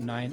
9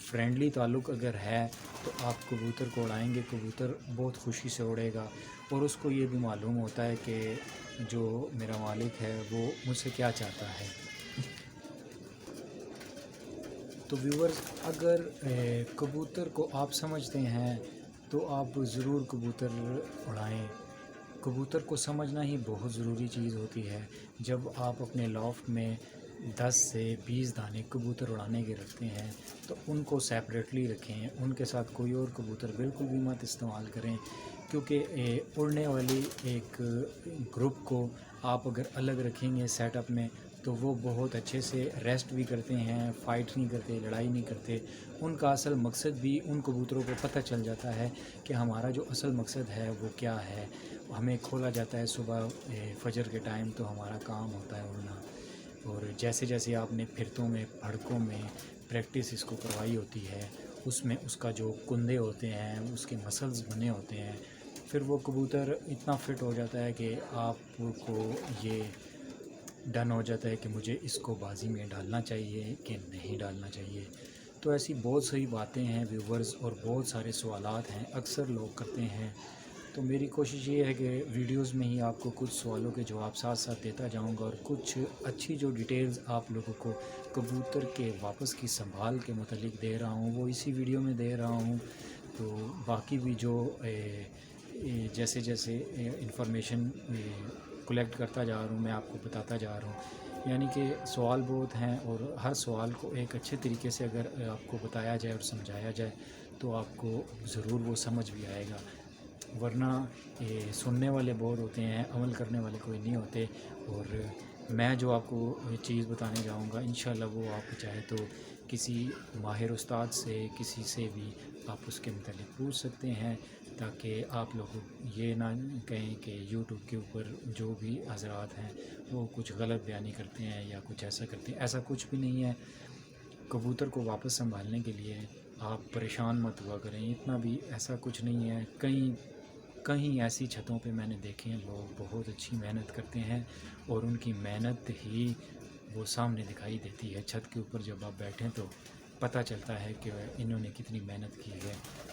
friendly تعلق اگر ہے تو آپ کبوتر کو اڑائیں گے، کبوتر بہت خوشی سے اڑے گا، اور اس کو یہ بھی معلوم ہوتا ہے کہ جو میرا مالک ہے وہ مجھ سے کیا چاہتا ہے۔ تو ویورز، اگر کبوتر کو آپ سمجھتے ہیں تو آپ ضرور کبوتر اڑائیں۔ کبوتر کو سمجھنا ہی بہت ضروری چیز ہوتی ہے۔ جب آپ اپنے لافٹ میں 10 سے 20 دانے کبوتر اڑانے کے رکھتے ہیں تو ان کو سیپریٹلی رکھیں، ان کے ساتھ کوئی اور کبوتر بالکل بھی مت استعمال کریں، کیونکہ اڑنے والی ایک گروپ کو آپ اگر الگ رکھیں گے سیٹ اپ میں تو وہ بہت اچھے سے ریسٹ بھی کرتے ہیں، فائٹ نہیں کرتے، لڑائی نہیں کرتے۔ ان کا اصل مقصد بھی ان کبوتروں کو پتہ چل جاتا ہے کہ ہمارا جو اصل مقصد ہے وہ کیا ہے۔ ہمیں کھولا جاتا ہے صبح فجر کے ٹائم، تو ہمارا کام ہوتا ہے اڑنا، اور جیسے جیسے آپ نے پھرتوں میں، پھڑکوں میں پریکٹس اس کو کروائی ہوتی ہے، اس میں اس کا جو کندھے ہوتے ہیں، اس کے مسلز بنے ہوتے ہیں، پھر وہ کبوتر اتنا فٹ ہو جاتا ہے کہ آپ کو یہ ڈن ہو جاتا ہے کہ مجھے اس کو بازی میں ڈالنا چاہیے کہ نہیں ڈالنا چاہیے۔ تو ایسی بہت سی باتیں ہیں ویورز، اور بہت سارے سوالات ہیں اکثر لوگ کرتے ہیں۔ تو میری کوشش یہ ہے کہ ویڈیوز میں ہی آپ کو کچھ سوالوں کے جواب ساتھ ساتھ دیتا جاؤں گا، اور کچھ اچھی جو ڈیٹیلز آپ لوگوں کو کبوتر کے واپس کی سنبھال کے متعلق دے رہا ہوں وہ اسی ویڈیو میں دے رہا ہوں۔ تو باقی بھی جو جیسے جیسے انفارمیشن کلیکٹ کرتا جا رہا ہوں میں آپ کو بتاتا جا رہا ہوں، یعنی کہ سوال بہت ہیں، اور ہر سوال کو ایک اچھے طریقے سے اگر آپ کو بتایا جائے اور سمجھایا جائے تو آپ کو ضرور وہ سمجھ بھی آئے گا، ورنہ سننے والے بہت ہوتے ہیں، عمل کرنے والے کوئی نہیں ہوتے۔ اور میں جو آپ کو چیز بتانے جاؤں گا انشاءاللہ وہ آپ چاہے تو کسی ماہر استاد سے، کسی سے بھی آپ اس کے متعلق پوچھ سکتے ہیں، تاکہ آپ لوگ یہ نہ کہیں کہ یوٹیوب کے اوپر جو بھی حضرات ہیں وہ کچھ غلط بیانی کرتے ہیں یا کچھ ایسا کرتے ہیں۔ ایسا کچھ بھی نہیں ہے۔ کبوتر کو واپس سنبھالنے کے لیے آپ پریشان مت ہوا کریں، اتنا بھی ایسا کچھ نہیں ہے۔ کہیں ایسی چھتوں پہ میں نے دیکھے ہیں لوگ بہت اچھی محنت کرتے ہیں، اور ان کی محنت ہی وہ سامنے دکھائی دیتی ہے۔ چھت کے اوپر جب آپ بیٹھیں تو پتہ چلتا ہے کہ انہوں نے کتنی محنت کی ہے،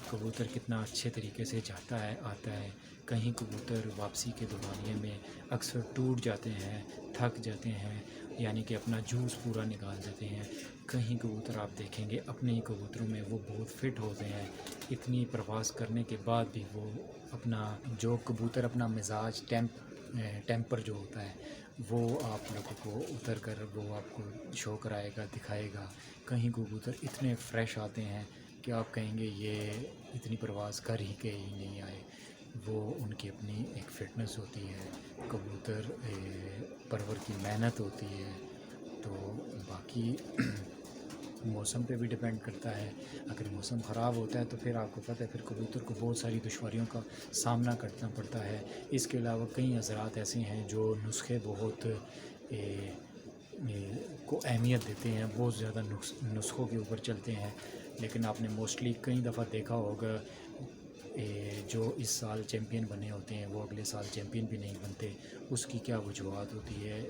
کبوتر کتنا اچھے طریقے سے جاتا ہے، آتا ہے۔ کہیں کبوتر واپسی کے دورانیے میں اکثر ٹوٹ جاتے ہیں، تھک جاتے ہیں، یعنی کہ اپنا جوس پورا نکال دیتے ہیں۔ کہیں کبوتر آپ دیکھیں گے اپنے ہی کبوتروں میں وہ بہت فٹ ہوتے ہیں، اتنی پرواز کرنے کے بعد بھی وہ اپنا جو کبوتر اپنا مزاج ٹیمپر جو ہوتا ہے وہ آپ لوگوں کو اتر کر وہ آپ کو شو کرائے گا، دکھائے گا۔ کہیں کبوتر اتنے فریش آتے ہیں کہ آپ کہیں گے یہ اتنی پرواز کر ہی کے ہی نہیں آئے۔ وہ ان کی اپنی ایک فٹنس ہوتی ہے، کبوتر پرور کی محنت ہوتی ہے۔ تو باقی موسم پہ بھی ڈیپینڈ کرتا ہے، اگر موسم خراب ہوتا ہے تو پھر آپ کو پتہ ہے پھر کبوتر کو بہت ساری دشواریوں کا سامنا کرنا پڑتا ہے۔ اس کے علاوہ کئی حضرات ایسے ہیں جو نسخے بہت کو اہمیت دیتے ہیں، بہت زیادہ نسخوں کے اوپر چلتے ہیں، لیکن آپ نے موسٹلی کئی دفعہ دیکھا ہوگا جو اس سال چیمپئن بنے ہوتے ہیں وہ اگلے سال چیمپئن بھی نہیں بنتے۔ اس کی کیا وجوہات ہوتی ہے؟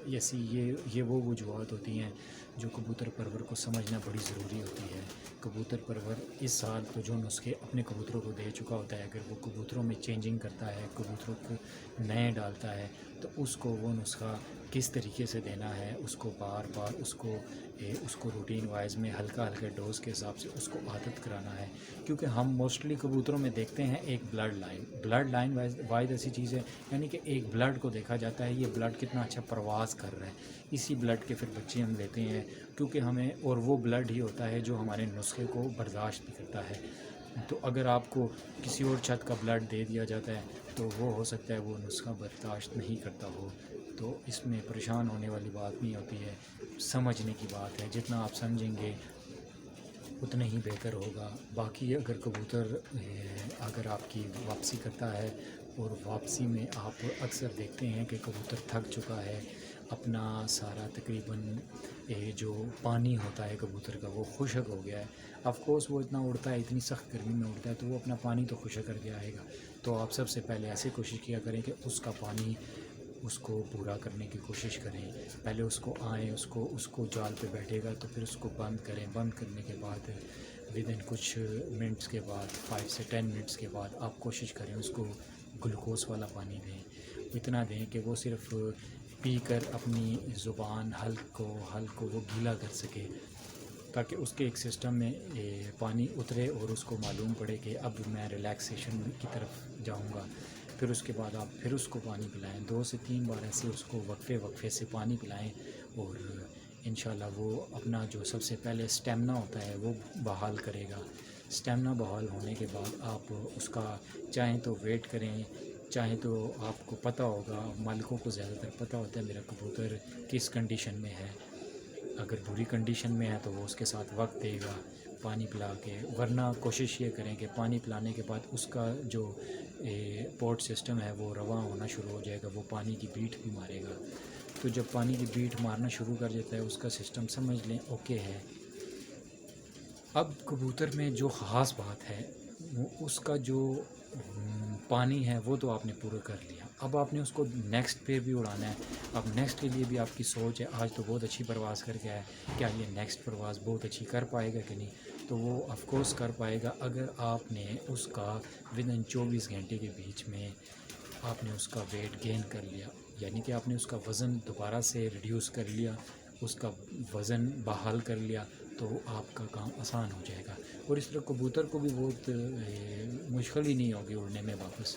یہ وہ وجوہات ہوتی ہیں جو کبوتر پرور کو سمجھنا بڑی ضروری ہوتی ہے۔ کبوتر پرور اس سال تو جو نسخے اپنے کبوتروں کو دے چکا ہوتا ہے، اگر وہ کبوتروں میں چینجنگ کرتا ہے، کبوتروں کو نئے ڈالتا ہے، تو اس کو وہ نسخہ کس طریقے سے دینا ہے، اس کو بار بار اس کو روٹین وائز میں ہلکا ہلکا ڈوز کے حساب سے اس کو عادت کرانا ہے۔ کیونکہ ہم موسٹلی کبوتروں میں دیکھتے ہیں ایک بلڈ لائن واحد ایسی چیز ہے، یعنی کہ ایک بلڈ کو دیکھا جاتا ہے، یہ بلڈ کتنا اچھا پرواز کر رہا ہے، اسی بلڈ کے پھر بچے ہم لیتے ہیں، کیونکہ ہمیں اور وہ بلڈ ہی ہوتا ہے جو ہمارے نسخے کو برداشت بھی کرتا ہے۔ تو اگر آپ کو کسی اور چھت کا بلڈ دے دیا جاتا ہے تو وہ ہو سکتا ہے وہ نسخہ برداشت نہیں کرتا ہو، تو اس میں پریشان ہونے والی بات نہیں ہوتی ہے، سمجھنے کی بات ہے۔ جتنا آپ سمجھیں گے اتنا ہی بہتر ہوگا۔ باقی اگر کبوتر اگر آپ کی واپسی کرتا ہے اور واپسی میں آپ اکثر دیکھتے ہیں کہ کبوتر تھک چکا ہے، اپنا سارا تقریباً جو پانی ہوتا ہے کبوتر کا وہ خشک ہو گیا ہے، آف کورس وہ اتنا اڑتا ہے، اتنی سخت گرمی میں اڑتا ہے تو وہ اپنا پانی تو خشک کر کے آئے گا، تو آپ سب سے پہلے ایسے کوشش کیا کریں کہ اس کا پانی اس کو پورا کرنے کی کوشش کریں۔ پہلے اس کو آئیں، اس کو جال پہ بیٹھے گا تو پھر اس کو بند کریں، بند کرنے کے بعد ود ان کچھ منٹس کے بعد 5 سے 10 منٹس کے بعد آپ کوشش کریں اس کو گلوکوز والا پانی دیں، اتنا دیں کہ وہ صرف پی کر اپنی زبان حلق کو وہ گیلا کر سکے، تاکہ اس کے ایک سسٹم میں پانی اترے اور اس کو معلوم پڑے کہ اب میں ریلیکسیشن کی طرف جاؤں گا۔ پھر اس کے بعد آپ پھر اس کو پانی پلائیں، 2 سے 3 بار ایسے اس کو وقفے سے پانی پلائیں، اور انشاءاللہ وہ اپنا جو سب سے پہلے اسٹیمنا ہوتا ہے وہ بحال کرے گا۔ اسٹیمنا بحال ہونے کے بعد آپ اس کا چاہیں تو ویٹ کریں، چاہیں تو آپ کو پتہ ہوگا، مالکوں کو زیادہ تر پتہ ہوتا ہے میرا کبوتر کس کنڈیشن میں ہے۔ اگر بری کنڈیشن میں ہے تو وہ اس کے ساتھ وقت دے گا پانی پلا کے، ورنہ کوشش یہ کریں کہ پانی پلانے کے بعد اس کا جو پورٹ سسٹم ہے وہ رواں ہونا شروع ہو جائے گا، وہ پانی کی بیٹ بھی مارے گا۔ تو جب پانی کی بیٹ مارنا شروع کر دیتا ہے اس کا سسٹم سمجھ لیں اوکے ہے۔ اب کبوتر میں جو خاص بات ہے وہ اس کا جو پانی ہے وہ تو آپ نے پورا کر لیا، اب آپ نے اس کو نیکسٹ پہ بھی اڑانا ہے۔ اب نیکسٹ کے لیے بھی آپ کی سوچ ہے، آج تو بہت اچھی پرواز کر کے آیا ہے، کیا یہ نیکسٹ پرواز بہت اچھی کر پائے گا کہ نہیں؟ تو وہ آف کورس کر پائے گا اگر آپ نے اس کا ود ان 24 گھنٹے کے بیچ میں آپ نے اس کا ویٹ گین کر لیا، یعنی کہ آپ نے اس کا وزن دوبارہ سے ریڈیوس کر لیا، اس کا وزن بحال کر لیا، تو آپ کا کام آسان ہو جائے گا، اور اس طرح کبوتر کو بھی بہت مشکل ہی نہیں ہوگی اڑنے میں واپس۔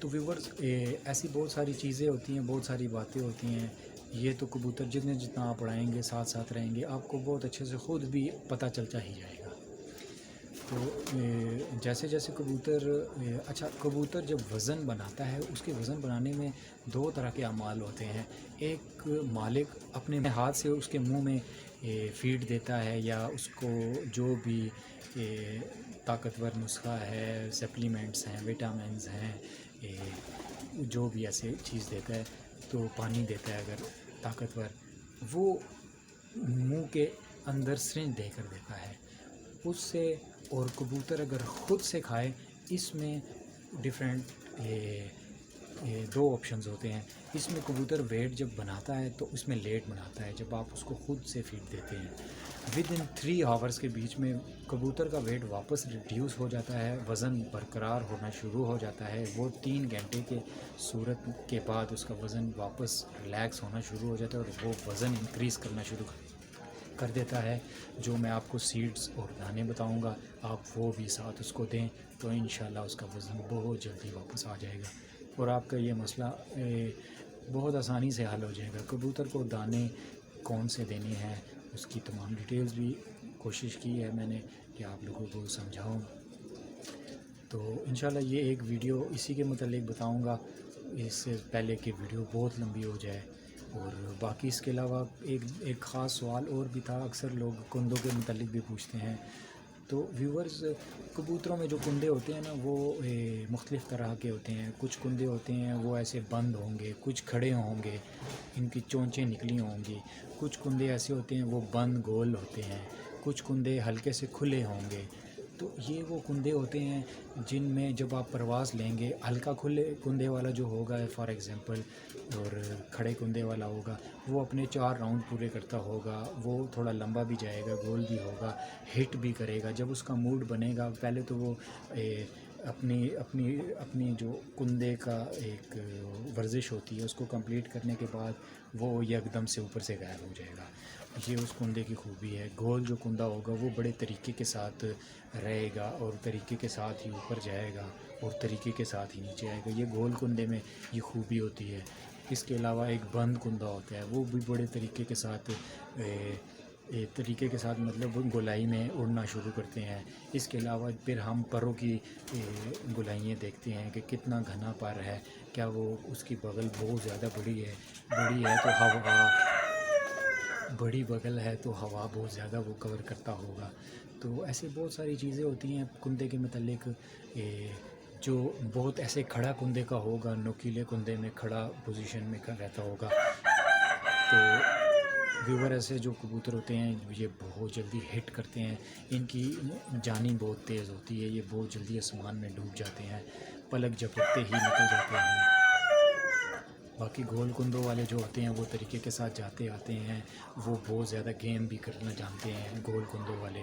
تو ویورز ایسی بہت ساری چیزیں ہوتی ہیں، بہت ساری باتیں ہوتی ہیں، یہ تو کبوتر جتنا آپ اڑائیں گے، ساتھ رہیں گے، آپ کو بہت اچھے سے خود بھی پتہ چلتا ہی جائے گا۔ تو جیسے جیسے کبوتر اچھا کبوتر جب وزن بناتا ہے، اس کے وزن بنانے میں 2 طرح کے اعمال ہوتے ہیں۔ ایک مالک اپنے ہاتھ سے اس کے منہ میں فیڈ دیتا ہے، یا اس کو جو بھی طاقتور نسخہ ہے، سپلیمنٹس ہیں، وٹامنز ہیں، جو بھی ایسے چیز دیتا ہے، تو پانی دیتا ہے اگر طاقتور، وہ منہ کے اندر سرنج دے کر دیتا ہے اس سے۔ اور کبوتر اگر خود سے کھائے، اس میں ڈیفرنٹ 2 آپشنز ہوتے ہیں۔ اس میں کبوتر ویٹ جب بناتا ہے تو اس میں لیٹ بناتا ہے جب آپ اس کو خود سے فیڈ دیتے ہیں۔ ود ان 3 آورس کے بیچ میں کبوتر کا ویٹ واپس ریڈیوس ہو جاتا ہے، وزن برقرار ہونا شروع ہو جاتا ہے، وہ 3 گھنٹے کے صورت کے بعد اس کا وزن واپس ریلیکس ہونا شروع ہو جاتا ہے، اور وہ وزن انکریز کرنا شروع کر دیتا ہے۔ جو میں آپ کو سیڈز اور دانے بتاؤں گا، آپ وہ بھی ساتھ اس کو دیں، تو انشاءاللہ اس کا وزن بہت جلدی واپس آ جائے گا، اور آپ کا یہ مسئلہ بہت آسانی سے حل ہو جائے گا۔ کبوتر کو دانے کون سے دینے ہیں اس کی تمام ڈیٹیلز بھی کوشش کی ہے میں نے کہ آپ لوگوں کو سمجھاؤں۔ تو انشاءاللہ یہ ایک ویڈیو اسی کے متعلق بتاؤں گا، اس سے پہلے کہ ویڈیو بہت لمبی ہو جائے۔ اور باقی اس کے علاوہ ایک خاص سوال اور بھی تھا، اکثر لوگ کندوں کے متعلق بھی پوچھتے ہیں۔ تو ویورز، کبوتروں میں جو کندے ہوتے ہیں نا، وہ مختلف طرح کے ہوتے ہیں۔ کچھ کندے ہوتے ہیں وہ ایسے بند ہوں گے، کچھ کھڑے ہوں گے، ان کی چونچیں نکلی ہوں گی۔ کچھ کندے ایسے ہوتے ہیں وہ بند گول ہوتے ہیں، کچھ کندے ہلکے سے کھلے ہوں گے۔ تو یہ وہ کندے ہوتے ہیں جن میں جب آپ پرواز لیں گے، ہلکا کھلے کندے والا جو ہوگا فار ایگزامپل، اور کھڑے کندے والا ہوگا، وہ اپنے 4 راؤنڈ پورے کرتا ہوگا، وہ تھوڑا لمبا بھی جائے گا، گول بھی ہوگا، ہٹ بھی کرے گا۔ جب اس کا موڈ بنے گا، پہلے تو وہ اپنی جو کندے کا ایک ورزش ہوتی ہے اس کو کمپلیٹ کرنے کے بعد وہ یکدم سے اوپر سے غائب ہو جائے گا۔ یہ اس کندے کی خوبی ہے۔ گول جو کندہ ہوگا وہ بڑے طریقے کے ساتھ رہے گا، اور طریقے کے ساتھ ہی اوپر جائے گا، اور طریقے کے ساتھ ہی نیچے آئے گا۔ یہ گول کندے میں یہ خوبی ہوتی ہے۔ اس کے علاوہ ایک بند کندہ ہوتا ہے، وہ بھی بڑے طریقے کے ساتھ مطلب گولائی میں اڑنا شروع کرتے ہیں۔ اس کے علاوہ پھر ہم پروں کی گولائیاں دیکھتے ہیں کہ کتنا گھنا پر ہے، کیا وہ اس کی بغل بہت زیادہ بڑی ہے بڑی بغل ہے تو ہوا بہت زیادہ وہ کور کرتا ہوگا۔ تو ایسے بہت ساری چیزیں ہوتی ہیں کندے کے متعلق۔ جو بہت ایسے کھڑا کندے کا ہوگا، نوکیلے کندے میں کھڑا پوزیشن میں رہتا ہوگا، تو ویور ایسے جو کبوتر ہوتے ہیں یہ بہت جلدی ہٹ کرتے ہیں، ان کی جانی بہت تیز ہوتی ہے، یہ بہت جلدی آسمان میں ڈوب جاتے ہیں، پلک جھپکتے ہی نکل جاتے ہیں۔ باقی گول کندوں والے جو ہوتے ہیں وہ طریقے کے ساتھ جاتے آتے ہیں، وہ بہت زیادہ گیم بھی کرنا جانتے ہیں گول کندوں والے۔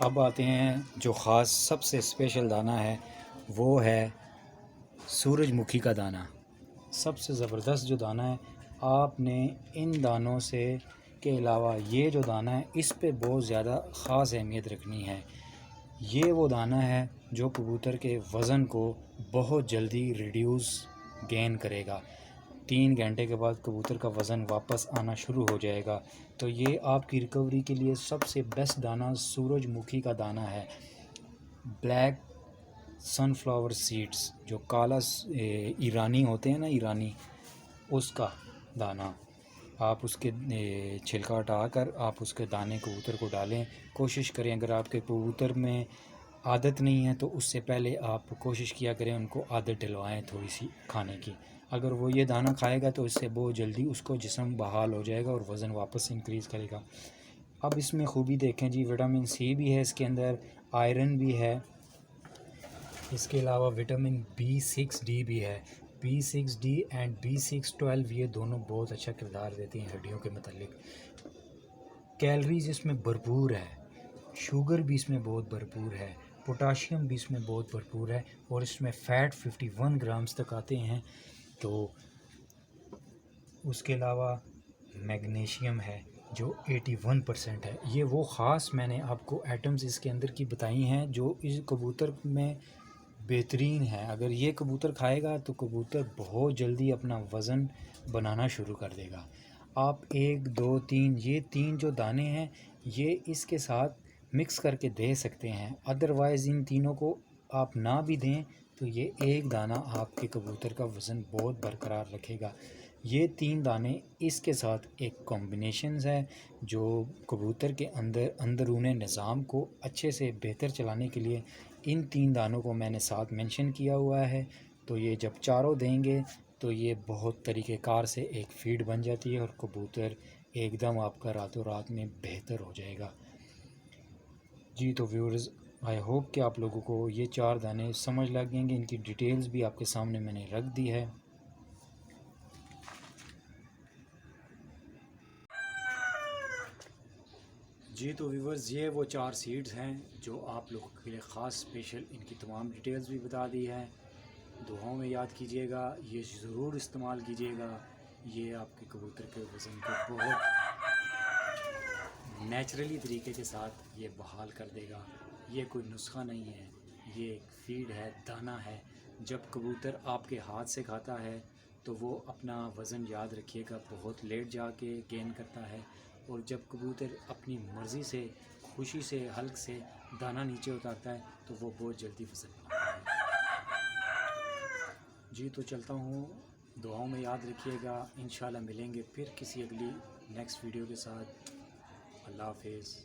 اب آتے ہیں جو خاص سب سے اسپیشل دانہ ہے، وہ ہے سورج مکھی کا دانہ۔ سب سے زبردست جو دانہ ہے، آپ نے ان دانوں سے کے علاوہ یہ جو دانہ ہے اس پہ بہت زیادہ خاص اہمیت رکھنی ہے۔ یہ وہ دانہ ہے جو کبوتر کے وزن کو بہت جلدی ریڈیوس گین کرے گا۔ 3 گھنٹے کے بعد کبوتر کا وزن واپس آنا شروع ہو جائے گا، تو یہ آپ کی ریکوری کے لیے سب سے بیسٹ دانہ سورج مکھی کا دانہ ہے۔ بلیک سن فلاور سیڈز، جو کالا ایرانی ہوتے ہیں نا، ایرانی، اس کا دانہ، آپ اس کے چھلکا ہٹا کر آپ اس کے دانے کبوتر کو ڈالیں۔ کوشش کریں، اگر آپ کے کبوتر میں عادت نہیں ہے تو اس سے پہلے آپ کوشش کیا کریں ان کو عادت ڈلوائیں تھوڑی سی کھانے کی۔ اگر وہ یہ دانہ کھائے گا تو اس سے بہت جلدی اس کو جسم بحال ہو جائے گا اور وزن واپس انکریز کرے گا۔ اب اس میں خوبی دیکھیں جی، وٹامن سی بھی ہے اس کے اندر، آئرن بھی ہے، اس کے علاوہ وٹامن B6D بھی ہے۔ B6D اینڈ B612 یہ دونوں بہت اچھا کردار دیتے ہیں ہڈیوں کے متعلق۔ کیلریز اس میں بھرپور ہے، شوگر بھی اس میں بہت بھرپور ہے، پوٹاشیم بھی اس میں بہت بھرپور ہے، اور اس میں فیٹ 51 گرامز تک آتے ہیں۔ تو اس کے علاوہ میگنیشیم ہے جو 81% ہے۔ یہ وہ خاص میں نے آپ کو ایٹمز اس کے اندر کی بتائی ہیں جو اس کبوتر میں بہترین ہے۔ اگر یہ کبوتر کھائے گا تو کبوتر بہت جلدی اپنا وزن بنانا شروع کر دے گا۔ آپ 1 2 3 یہ 3 جو دانے ہیں یہ اس کے ساتھ مکس کر کے دے سکتے ہیں، ادروائز ان تینوں کو آپ نہ بھی دیں تو یہ ایک دانہ آپ کے کبوتر کا وزن بہت برقرار رکھے گا۔ یہ 3 دانے اس کے ساتھ ایک کمبینیشنز ہے جو کبوتر کے اندرون نظام کو اچھے سے بہتر چلانے کے لیے ان 3 دانوں کو میں نے ساتھ مینشن کیا ہوا ہے۔ تو یہ جب چاروں دیں گے تو یہ بہت طریقہ کار سے ایک فیڈ بن جاتی ہے اور کبوتر ایک دم آپ کا راتوں رات میں بہتر ہو جائے گا۔ جی تو ویورز، آئی ہوپ کہ آپ لوگوں کو یہ 4 دانے سمجھ لگ گیں گے، ان کی ڈیٹیلز بھی آپ کے سامنے میں نے رکھ دی ہے۔ جی تو ویورز، یہ وہ 4 سیڈز ہیں جو آپ لوگوں کے لیے خاص اسپیشل، ان کی تمام ڈیٹیلز بھی بتا دی ہے۔ دعاؤں میں یاد کیجیے گا، یہ ضرور استعمال کیجیے گا، یہ آپ کے کبوتر کے وزن کو بہت نیچرلی طریقے کے ساتھ یہ بحال کر دے گا۔ یہ کوئی نسخہ نہیں ہے، یہ ایک فیڈ ہے، دانہ ہے۔ جب کبوتر آپ کے ہاتھ سے کھاتا ہے تو وہ اپنا وزن، یاد رکھیے گا، بہت لیٹ جا کے گین کرتا ہے، اور جب کبوتر اپنی مرضی سے، خوشی سے، حلق سے دانہ نیچے اتارتا ہے تو وہ بہت جلدی وزن بناتا ہے۔ جی تو چلتا ہوں، دعاؤں میں یاد رکھیے گا، انشاءاللہ ملیں گے پھر کسی اگلی نیکسٹ ویڈیو کے ساتھ۔ اللہ حافظ۔